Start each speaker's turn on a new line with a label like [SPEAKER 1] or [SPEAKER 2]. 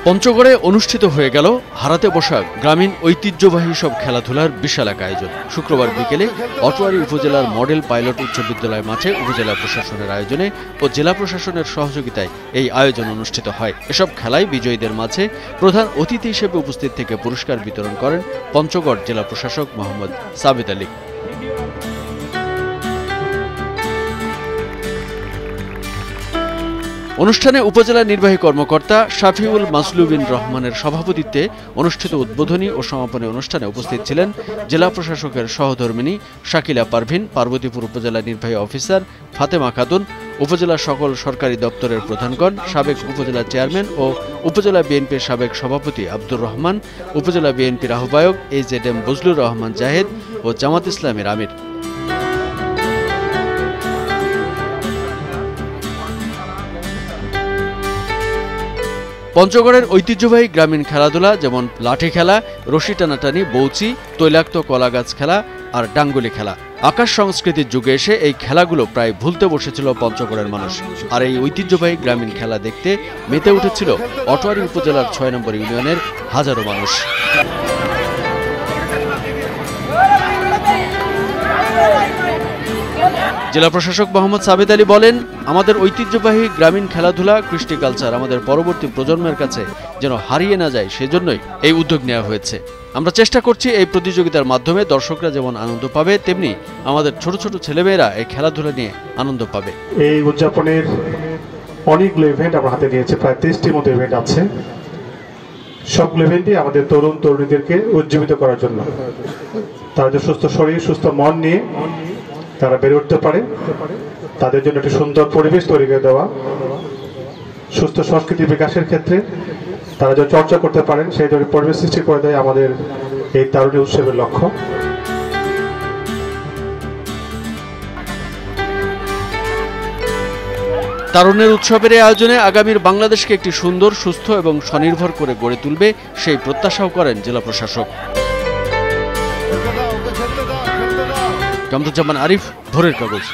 [SPEAKER 1] পঞ্চগড়ে অনুষ্ঠিত হয়ে গেল হারাতে বসা গ্রামীণ ঐতিহ্যবাহী সব খেলাধুলার বিশাল এক আয়োজন। শুক্রবার বিকেলে অটোয়ারী উপজেলার মডেল পাইলট উচ্চ বিদ্যালয় মাঠে উপজেলা প্রশাসনের আয়োজনে ও জেলা প্রশাসনের সহযোগিতায় এই আয়োজন অনুষ্ঠিত হয়। এসব খেলায় বিজয়ীদের মাঝে প্রধান অতিথি হিসেবে উপস্থিত থেকে পুরস্কার বিতরণ করেন পঞ্চগড় জেলা প্রশাসক মোহাম্মদ সাবিত আলী। অনুষ্ঠানে উপজেলা নির্বাহী কর্মকর্তা শাফিউল মাসলুবিন রহমানের সভাপতিত্বে অনুষ্ঠিত উদ্বোধনী ও সমাপনী অনুষ্ঠানে উপস্থিত ছিলেন জেলা প্রশাসকের সহধর্মিণী শাকিলা পারভিন, পার্বতীপুর উপজেলা নির্বাহী অফিসার ফাতেমা খাতুন, উপজেলার সকল সরকারি দপ্তরের প্রধানগণ, সাবেক উপজেলা চেয়ারম্যান ও উপজেলা বিএনপির সাবেক সভাপতি আব্দুর রহমান, উপজেলা বিএনপির আহ্বায়ক AZM বজলুর রহমান জাহেদ ও জামাত ইসলামের আমির। পঞ্চগড়ের ঐতিহ্যবাহী গ্রামীণ খেলাধুলা যেমন লাঠি খেলা, রশি টানাটানি, বৌচি, তৈলাক্ত কলাগাছ খেলা আর ডাঙ্গুলি খেলা। আকাশ সংস্কৃতির যুগে এসে এই খেলাগুলো প্রায় ভুলতে বসেছিল পঞ্চগড়ের মানুষ। আর এই ঐতিহ্যবাহী গ্রামীণ খেলা দেখতে মেতে উঠেছিল অটোয়ারী উপজেলার ৬ নম্বর ইউনিয়নের হাজারো মানুষ। জেলা প্রশাসক মোহাম্মদ সাবিত আলী বলেন, আমাদের ঐতিহ্যবাহী গ্রামীণ খেলাধুলা, কৃষ্টি কালচার আমাদের পরবর্তী প্রজন্মের কাছে যেন হারিয়ে না যায়, সেজন্যই এই উদ্যোগ নেওয়া হয়েছে। আমরা চেষ্টা করছি এই প্রতিযোগিতার মাধ্যমে দর্শকরা যেমন আনন্দ পাবে, তেমনি আমাদের ছোট ছোট ছেলেমেয়েরা এই খেলাধুলা নিয়ে আনন্দ পাবে।
[SPEAKER 2] এই উদযাপনের অনেকগুলো ইভেন্ট আমরা হাতে নিয়েছি, প্রায় 30টির মতো ইভেন্ট আছে। সবগুলো ইভেন্টই আমাদের তরুণ তরুণীদেরকে উজ্জীবিত করার জন্য, তারা যে সুস্থ শরীর সুস্থ মন নিয়ে তারা বেড়ে উঠতে পারে, তাদের জন্য একটি সুন্দর পরিবেশ তৈরি করে দেওয়া, সুস্থ সংস্কৃতি বিকাশের ক্ষেত্রে তারা যে চর্চা করতে পারেন সেই ধরনের পরিবেশ সৃষ্টি করে দেয় আমাদের এই তারুণ্য উৎসবের লক্ষ্য।
[SPEAKER 1] তারুণ্যের উৎসবের এই আয়োজনে আগামীর বাংলাদেশকে একটি সুন্দর, সুস্থ এবং স্বনির্ভর করে গড়ে তুলবে সেই প্রত্যাশাও করেন জেলা প্রশাসক। কামরুজ্জামান আরিফ, ভোরের কাগজ।